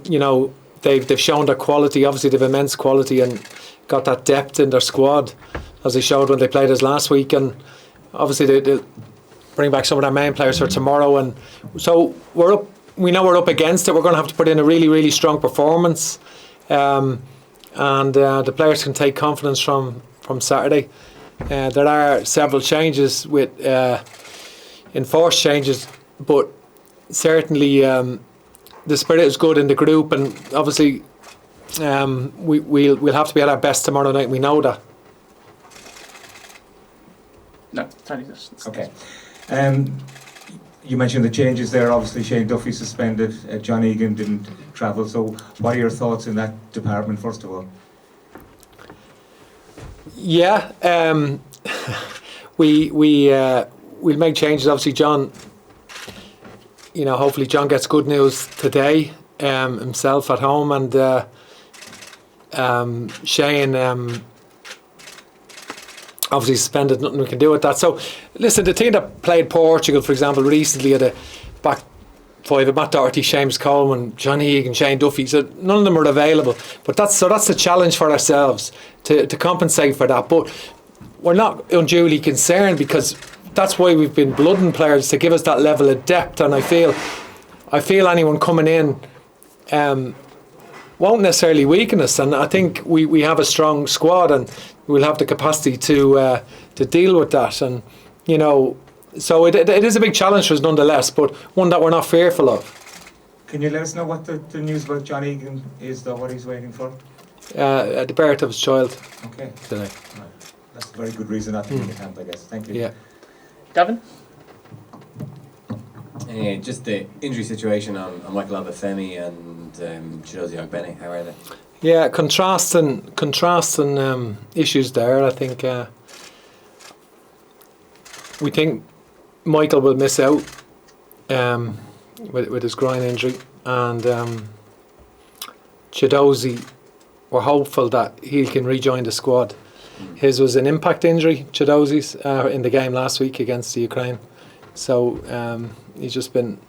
they've shown their quality. Obviously, they've immense quality and got that depth in their squad, as they showed when they played us last week. And obviously, they'll bring back some of their main players for tomorrow. And so we know we're up against it. We're going to have to put in a really, really strong performance. And the players can take confidence from Saturday. There are several changes with enforced changes, but certainly the spirit is good in the group, and obviously we'll have to be at our best tomorrow night. We know that. No, okay. You mentioned the changes there. Obviously, Shane Duffy suspended. John Egan didn't travel. So, what are your thoughts in that department, first of all? Yeah, we'll make changes. Obviously, John. Hopefully, John gets good news today himself at home, and Shane. Obviously suspended, nothing we can do with that. So, listen, the team that played Portugal, for example, recently had a back five of Matt Doherty, Seamus Coleman, Johnny Egan, Shane Duffy. So none of them are available. But that's the challenge for ourselves to compensate for that. But we're not unduly concerned, because that's why we've been blooding players, to give us that level of depth. And I feel anyone coming in won't necessarily weaken us, and I think we have a strong squad, and we'll have the capacity to deal with that. And so it is a big challenge for us nonetheless, but one that we're not fearful of. Can you let us know what the news about John Egan is, though, what he's waiting for? The birth of his child. Okay. Today. Right. That's a very good reason not to be in the camp, I guess. Thank you. Yeah. Gavin? Just the injury situation on Michael Obafemi and Chidozie Ogbene, how are they? Yeah, contrasting issues there. I think we think Michael will miss out with his groin injury, and Chidozie, we're hopeful that he can rejoin the squad. His was an impact injury, Chidozie's, in the game last week against the Ukraine. So he's just been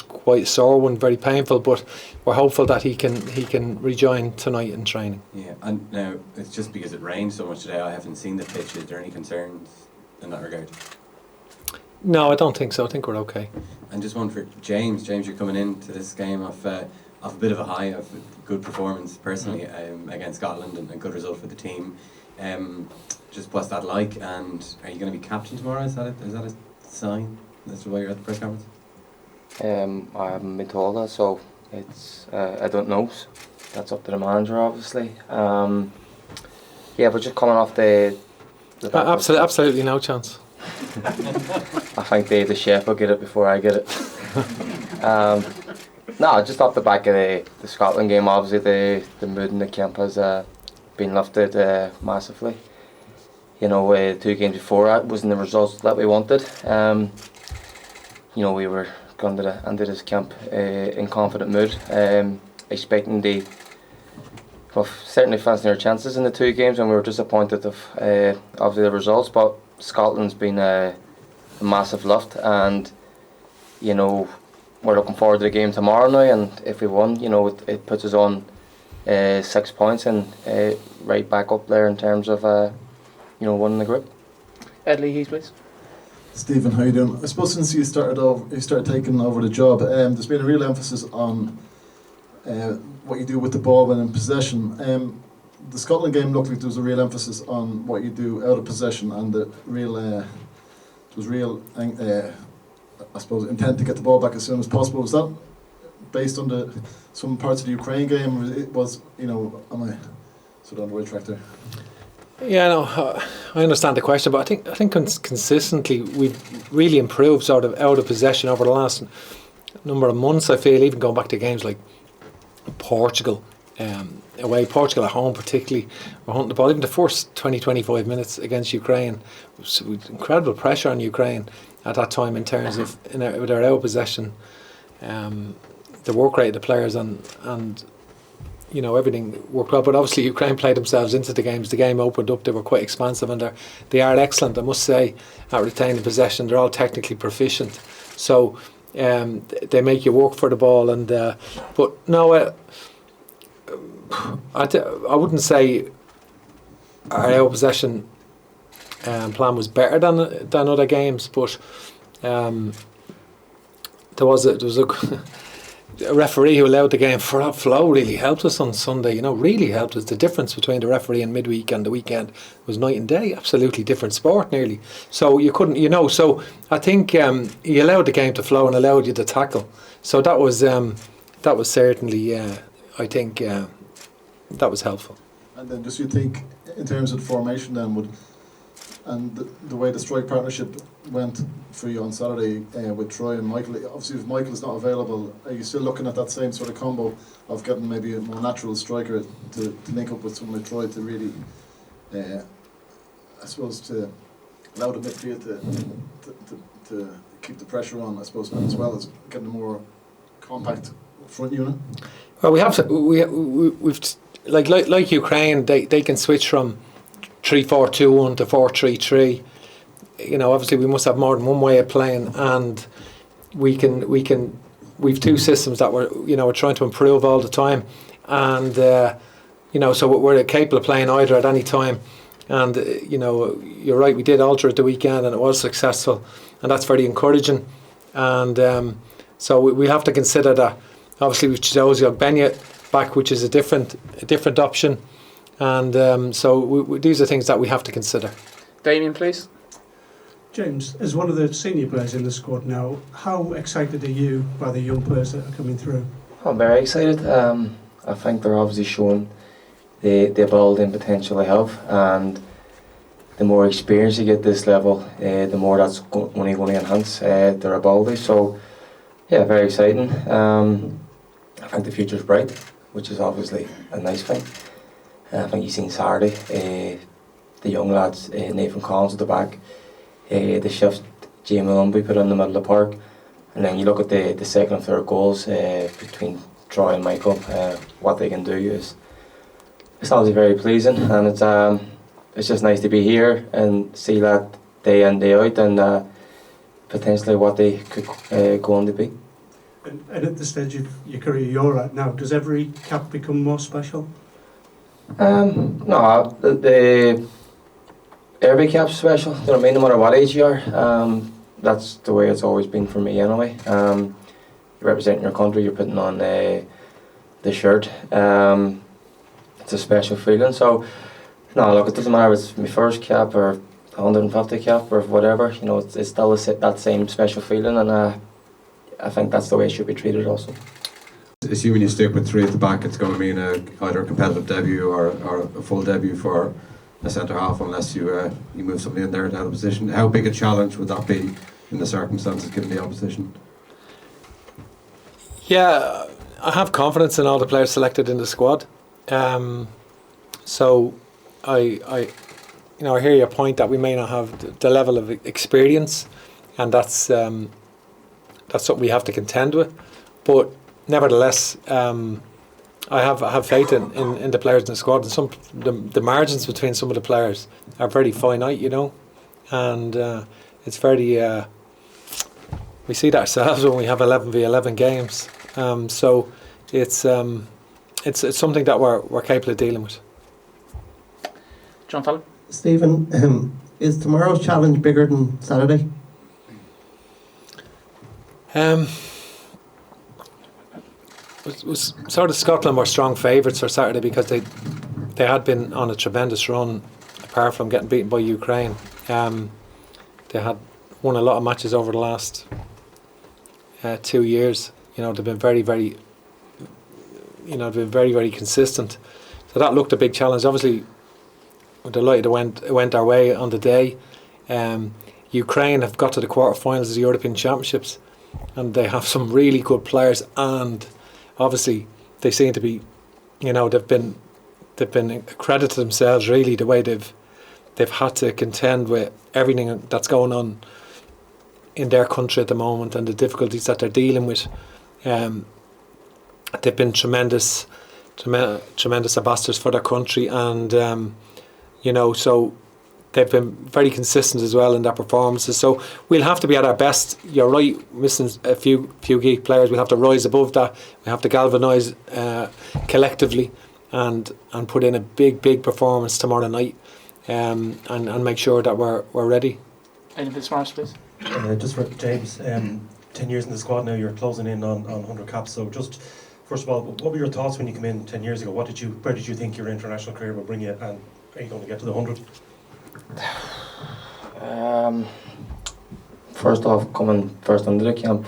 quite sore one, very painful, but we're hopeful that he can rejoin tonight in training. Yeah, and now it's just because it rained so much today, I haven't seen the pitch. Is there any concerns in that regard? No, I don't think so. I think we're okay. And just one for James. James, you're coming into this game off a bit of a high, of good performance personally against Scotland, and a good result for the team. Just what's that like, and are you going to be captain tomorrow? Is that a sign? That's why you're at the press conference? I haven't been told that, so it's I don't know. That's up to the manager, obviously. Yeah, but just coming off the absolutely no chance. I think the chef will get it before I get it. No, just off the back of the Scotland game, obviously the mood in the camp has been lifted massively. 2 games before that wasn't the results that we wanted. We were going to end this camp in confident mood, expecting certainly fancying our chances in the 2 games, and we were disappointed of obviously the results. But Scotland's been a massive lift, and we're looking forward to the game tomorrow now. And if we won, it puts us on 6 points and right back up there in terms of winning the group. Ed Leahy, please. Stephen, how you doing? I suppose since you started taking over the job, there's been a real emphasis on what you do with the ball when in possession. The Scotland game looked like there was a real emphasis on what you do out of possession, and the real I suppose intent to get the ball back as soon as possible. Was that based on some parts of the Ukraine game? Or it was, am I sort of on the right track there? Yeah, no, I understand the question, but I think consistently we've really improved sort of out of possession over the last number of months. I feel, even going back to games like Portugal away, Portugal at home particularly, we're hunting the ball. Even the first 20-25 minutes against Ukraine, with incredible pressure on Ukraine at that time in terms of with our out of possession, the work rate of the players and everything worked well. But obviously Ukraine played themselves into the games. The game opened up, they were quite expansive, and they are excellent, I must say, at retaining possession. They're all technically proficient. So They make you work for the ball, and but no, I wouldn't say our out possession plan was better than other games, but there was a a referee who allowed the game for flow really helped us on Sunday. Really helped us. The difference between the referee in midweek and the weekend was night and day. Absolutely different sport, nearly. So you couldn't, So I think he allowed the game to flow and allowed you to tackle. So that was certainly, I think, that was helpful. And then just you think, in terms of the formation then, and the way the strike partnership went for you on Saturday with Troy and Michael, obviously if Michael is not available, are you still looking at that same sort of combo of getting maybe a more natural striker to link up with someone like Troy to really, I suppose, to allow the midfield to keep the pressure on, I suppose, as well as getting a more compact front unit? Well, we have to. We've like Ukraine. They can switch from 3-4-2-1 to 4-3-3. Obviously we must have more than one way of playing, and we've two systems that we're trying to improve all the time, and so we're capable of playing either at any time. And you're right, we did alter it the weekend and it was successful, and that's very encouraging. And so we have to consider that. Obviously with Chidozie Ogbenya back, which is a different option. And so these are things that we have to consider. Damien, please. James, as one of the senior players in the squad now, how excited are you by the young players that are coming through? I'm very excited. I think they're obviously showing the ability and potential they have, and the more experience you get at this level, the more that's only going to enhance their ability. So, yeah, very exciting. I think the future's bright, which is obviously a nice thing. I think you've seen Saturday, the young lads, Nathan Collins at the back, the shift Jamie Lumby put in the middle of the park, and then you look at the second and third goals between Troy and Michael. What they can do is it's obviously very pleasing, and it's just nice to be here and see that day in day out, and potentially what they could go on to be. And at the stage of your career you're at now, does every cap become more special? No, the every cap's special. You know what I mean? No matter what age you are, that's the way it's always been for me anyway. You're representing your country. You're putting on the shirt. It's a special feeling. So, no, look, it doesn't matter if it's my first cap or 150 cap or whatever. It's still that same special feeling, and I think that's the way it should be treated also. Assuming you stick with three at the back, it's going to mean either a competitive debut or a full debut for a centre half, unless you move somebody in there to out of position. How big a challenge would that be in the circumstances given the opposition? Yeah, I have confidence in all the players selected in the squad. So I hear your point that we may not have the level of experience, and that's something we have to contend with. But nevertheless, I have faith in the players in the squad, and the margins between some of the players are very finite, and it's very. We see that ourselves when we have 11v11 games. So it's something that we're capable of dealing with. John Fallon. Stephen, is tomorrow's challenge bigger than Saturday? Was sort of Scotland were strong favourites for Saturday because they had been on a tremendous run, apart from getting beaten by Ukraine. They had won a lot of matches over the last 2 years. They've been very, very, very consistent. So that looked a big challenge. Obviously, we're delighted it went our way on the day. Ukraine have got to the quarterfinals of the European Championships, and they have some really good players, and obviously they seem to be, they've been a credit to themselves really, the way they've had to contend with everything that's going on in their country at the moment and the difficulties that they're dealing with. They've been tremendous ambassadors for their country, and so they've been very consistent as well in their performances. So we'll have to be at our best. You're right, missing a few key players. We'll have to rise above that. We have to galvanise collectively and put in a big performance tomorrow night, and make sure that we're ready. Anything for Smarts, please? Just for James, 10 years in the squad now, you're closing in on 100 caps. So just first of all, what were your thoughts when you came in 10 years ago? Where did you think your international career would bring you, and are you going to get to the 100? First off, coming first into the camp,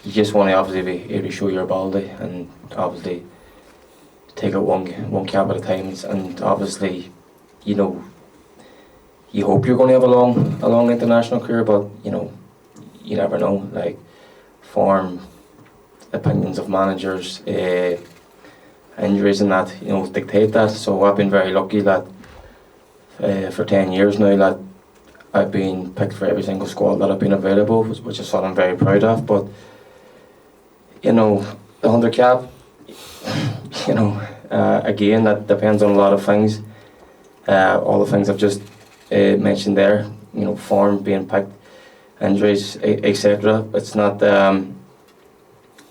you just want to obviously be able to show your ability and obviously take it one camp at a time. And obviously, you know, you hope you're going to have a long international career, but you know, you never know. Like form, opinions of managers, injuries and that, you know, dictate that. So I've been very lucky that for 10 years now that I've been picked for every single squad that I've been available, which is what I'm very proud of. But you know, the 100 cap, you know, again, that depends on a lot of things. All the things I've just mentioned there, you know, form, being picked, injuries, etc. It's not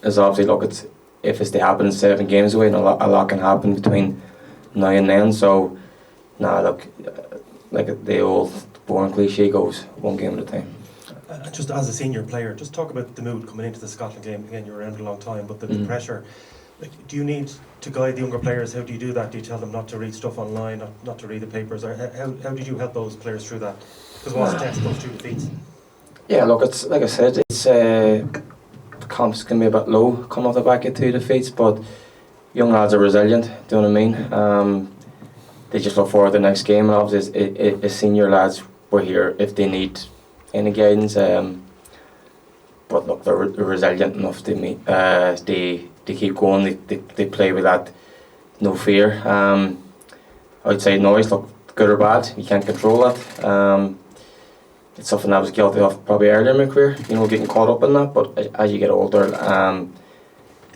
as obviously, look, it's if it's to happen 7 games away, and a lot can happen between now and then. So, look, like the old boring cliche goes, one game at a time. Just as a senior player, just talk about the mood coming into the Scotland game. Again, you were around a long time, but the pressure. Like, do you need to guide the younger players? How do you do that? Do you tell them not to read stuff online, not to read the papers? Or how did you help those players through that? Because it was intense, those 2 defeats. Yeah, look, it's like I said, it's the comps can be a bit low coming off the back of 2 defeats, but young lads are resilient. Do you know what I mean? They just look forward to the next game, and obviously, as senior lads, we're here if they need any guidance. But look, they're resilient enough to meet. They keep going. They play with that no fear. Outside noise, look, good or bad, you can't control that. It's something I was guilty of probably earlier in my career, you know, getting caught up in that. But as you get older,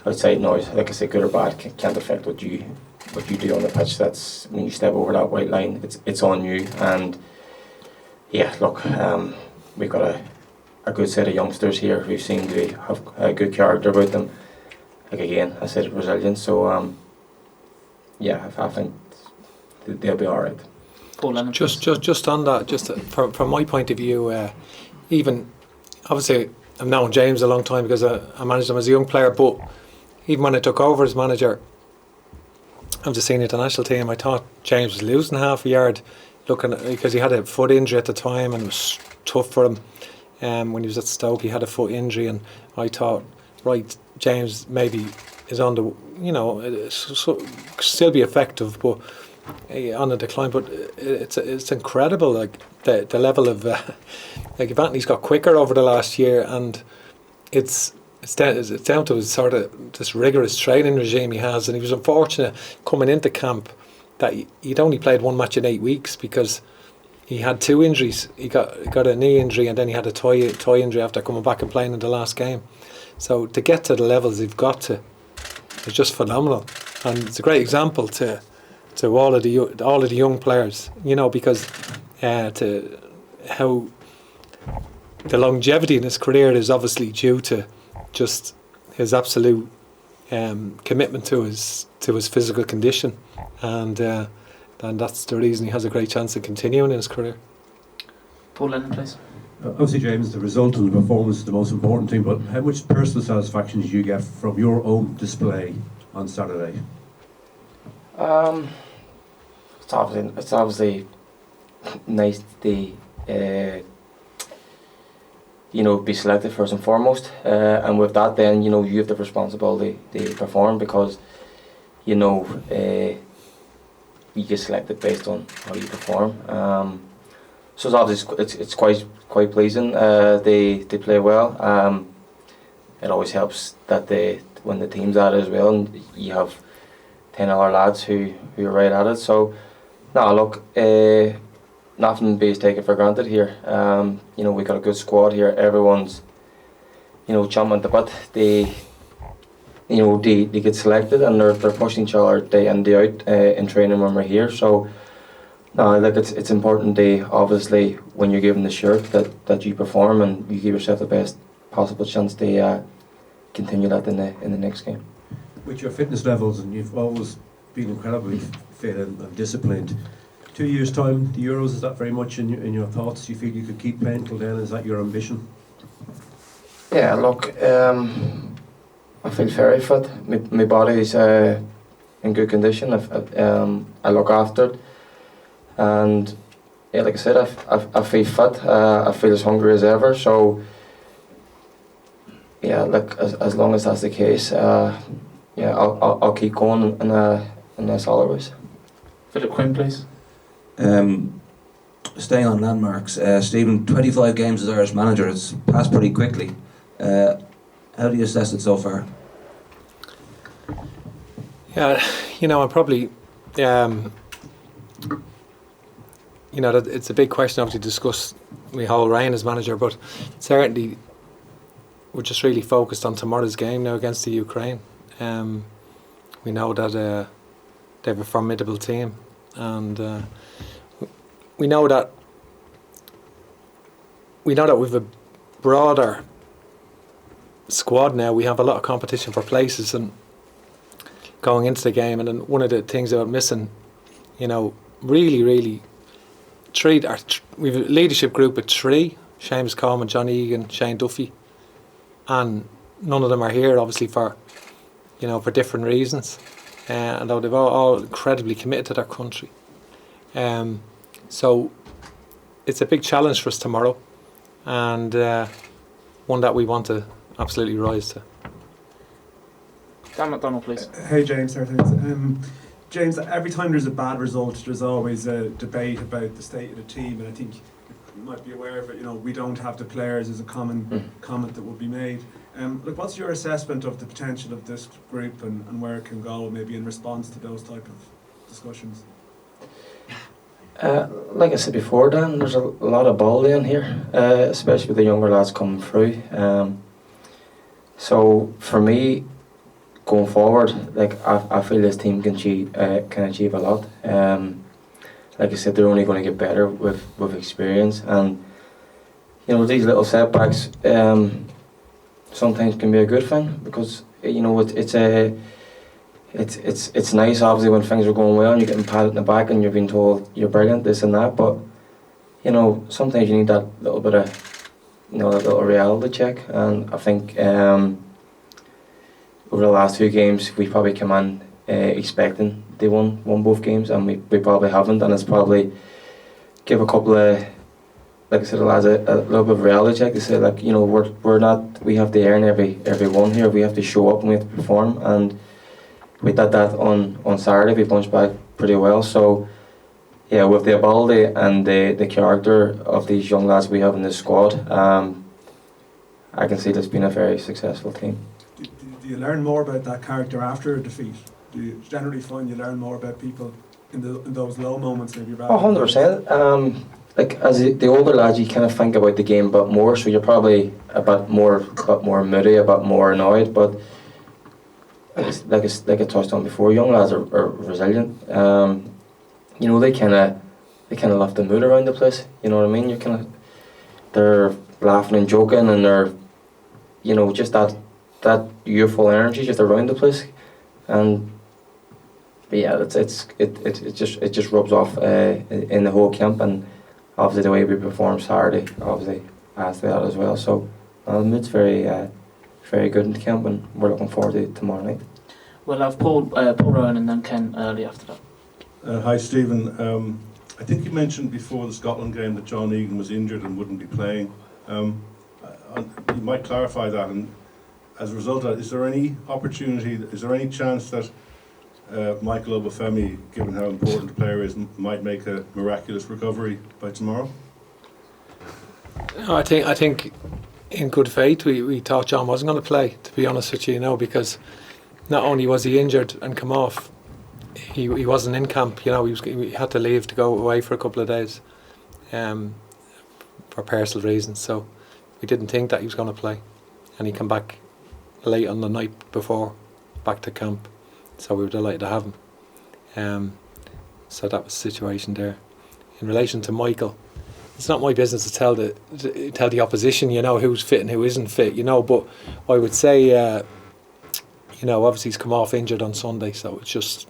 outside noise, like I say, good or bad, can't affect what you do on the pitch. That's when you step over that white line, it's on you. And yeah, look, we've got a good set of youngsters here who seem to have a good character about them. Like again, I said, resilience. So yeah, I think they'll be all right. Just on that, just from my point of view, even obviously I've known James a long time because I managed him as a young player, but even when I took over as manager of the senior international team, I thought James was losing half a yard, because he had a foot injury at the time and it was tough for him. When he was at Stoke, he had a foot injury, and I thought, right, James maybe is on the, you know, still be effective, but on a decline. But it's incredible, like the level of like Anthony's got quicker over the last year, and it's down to his sort of this rigorous training regime he has. And he was unfortunate coming into camp that he'd only played 1 match in 8 weeks because he had 2 injuries. He got a knee injury, and then he had a toe injury after coming back and playing in the last game. So to get to the levels they've got to is just phenomenal, and it's a great example to all of the young players, you know, because to how the longevity in his career is obviously due to just his absolute commitment to his physical condition, and that's the reason he has a great chance of continuing in his career. Paul Lennon, please. Obviously, James, the result and the performance is the most important thing, but how much personal satisfaction did you get from your own display on Saturday? It's obviously nice to you know, be selected first and foremost, and with that, then you know you have the responsibility to perform, because you know you get selected based on how you perform. So it's obviously it's quite pleasing. They play well. It always helps that when the team's at it as well, and you have 10 other lads who are right at it. So no, look, nothing is taken for granted here. You know, we got a good squad here. Everyone's, you know, chomping at the bit. They get selected, and they're pushing each other day in day out in training when we're here. So No, like it's important obviously when you're given the shirt that you perform and you give yourself the best possible chance to continue that in the next game. With your fitness levels, and you've always been incredibly fit and disciplined. 2 years' time, the Euros, is that very much in your thoughts? Do you feel you could keep playing till then? Is that your ambition? Yeah, look, I feel very fit. My body is in good condition. I look after it, and yeah, like I said, I feel fit. I feel as hungry as ever. So yeah, like as long as that's the case, yeah, I'll keep going in a solid ways. Philip Quinn, please. Staying on landmarks, Stephen, 25 games as Irish manager, it's passed pretty quickly. How do you assess it so far? Yeah, I'm probably, that it's a big question obviously to discuss my whole reign as manager, but certainly we're just really focused on tomorrow's game now against the Ukraine. We know that they have a formidable team, and we know that we've a broader squad now. We have a lot of competition for places and going into the game, and then one of the things about missing, really we've a leadership group of 3: Seamus Coleman, John Egan, Shane Duffy, and none of them are here obviously for different reasons, and they've all incredibly committed to their country. So it's a big challenge for us tomorrow, and one that we want to absolutely rise to. Dan McDonald, please. Hey James, how are things? James, every time there's a bad result, there's always a debate about the state of the team, and I think you might be aware of it. We don't have the players is a common comment that would be made. Look, what's your assessment of the potential of this group and where it can go, maybe in response to those type of discussions? Like I said before, Dan, there's a lot of ball in here, especially with the younger lads coming through. So for me, going forward, like I feel this team can achieve a lot. Like I said, they're only going to get better with experience, and these little setbacks sometimes can be a good thing, because it's nice obviously when things are going well and you're getting patted in the back and you're being told you're brilliant, this and that, but sometimes you need that little bit of that little reality check. And I think over the last 2 games we've probably come in expecting they won both games, and we probably haven't, and it's probably give a couple of, like I said, the lads a little bit of reality check. They say, like, we're not, we have to earn every one here. We have to show up and we have to perform, and we did that on Saturday. We bounced back pretty well. So yeah, with the ability and the character of these young lads we have in this squad, I can see this being a very successful team. Do you learn more about that character after a defeat? Do you generally find you learn more about people in those low moments, maybe? 100%. Like as the older lads, you kind of think about the game a bit more, so you're probably a bit more moody, a bit more annoyed. But like I touched on before, young lads are resilient. They kind of lift the mood around the place. You know what I mean? They're laughing and joking, and they're just that youthful energy just around the place, and yeah, it just rubs off in the whole camp, and obviously the way we performed Saturday obviously adds to that as well. So the mood's very good in the camp, and we're looking forward to tomorrow night. We'll have Paul Ryan and then Ken early after that. Hi Stephen. I think you mentioned before the Scotland game that John Egan was injured and wouldn't be playing. You might clarify that, and as a result of that, is there any chance that Michael Obafemi, given how important the player is, might make a miraculous recovery by tomorrow? I think in good faith we thought John wasn't going to play, to be honest with you, because not only was he injured and come off, he wasn't in camp. He had to leave to go away for a couple of days for personal reasons. So we didn't think that he was going to play, and he came back late on the night before back to camp. So we were delighted to have him. So that was the situation there. in relation to Michael, it's not my business to tell the opposition, who's fit and who isn't fit, But I would say, obviously he's come off injured on Sunday, so it's just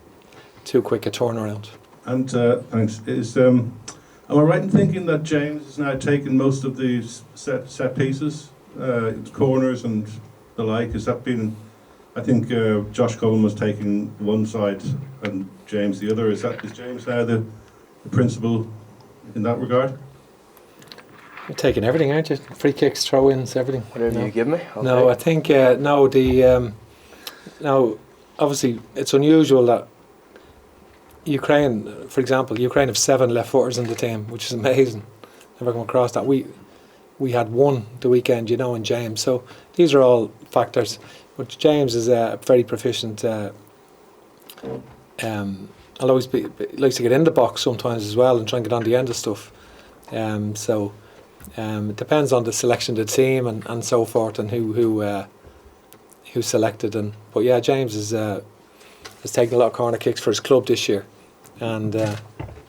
too quick a turnaround. And thanks. Am I right in thinking that James has now taken most of the set pieces, corners and the like? Has that been? I think Josh Cullen was taking one side and James the other. Is James now the principal in that regard? You're taking everything, aren't you? Free kicks, throw-ins, everything. Whatever you give me. Okay. No, I think now obviously it's unusual that Ukraine, for example, Ukraine have 7 left footers in the team, which is amazing. Never come across that. We had 1 the weekend, in James. So these are all factors. But James is a very proficient. I'll always likes to get in the box sometimes as well and try and get on the end of stuff. So it depends on the selection of the team and so forth and who's selected. But yeah, James has taken a lot of corner kicks for his club this year, and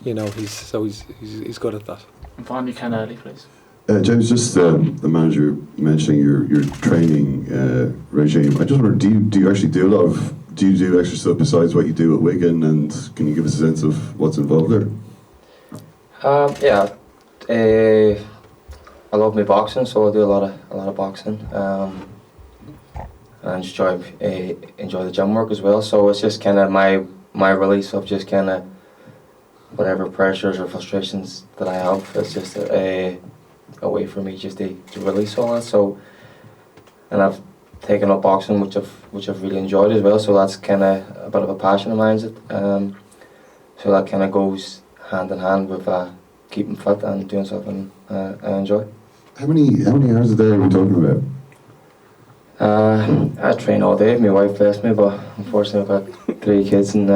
he's good at that. And finally, Ken Early, please. James, just the manager mentioning your training regime. I just wonder, do you actually do do you do extra stuff besides what you do at Wigan, and can you give us a sense of what's involved there? Yeah, I love my boxing, so I do a lot of boxing. And enjoy the gym work as well. So it's just kind of my release of just kind of whatever pressures or frustrations that I have. It's just a way for me just to release all that. So, and I've taken up boxing, which I've really enjoyed as well. So that's kind of a bit of a passion of mine. So that kind of goes hand in hand with keeping fit and doing something I enjoy. How many hours a day are we talking about? I train all day. My wife bless me, but unfortunately I've got 3 kids, and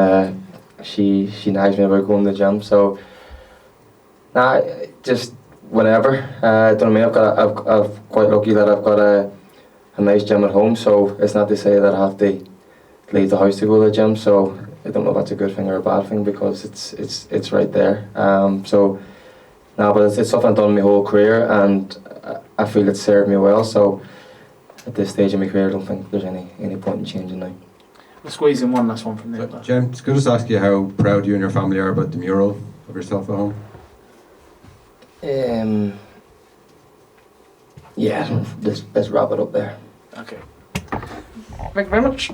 she nags me about going to the gym. So, just whenever. Don't know what I mean. I'm quite lucky that I've got a nice gym at home. So it's not to say that I have to leave the house to go to the gym. So I don't know if that's a good thing or a bad thing, because it's right there. But it's something I've done my whole career, and I feel it's served me well. So at this stage in my career, I don't think there's any point in changing now. We'll squeeze in one last one from there. So, James, could I just ask you how proud you and your family are about the mural of yourself at home? Yeah, let's wrap it up there. Okay. Thank you very much.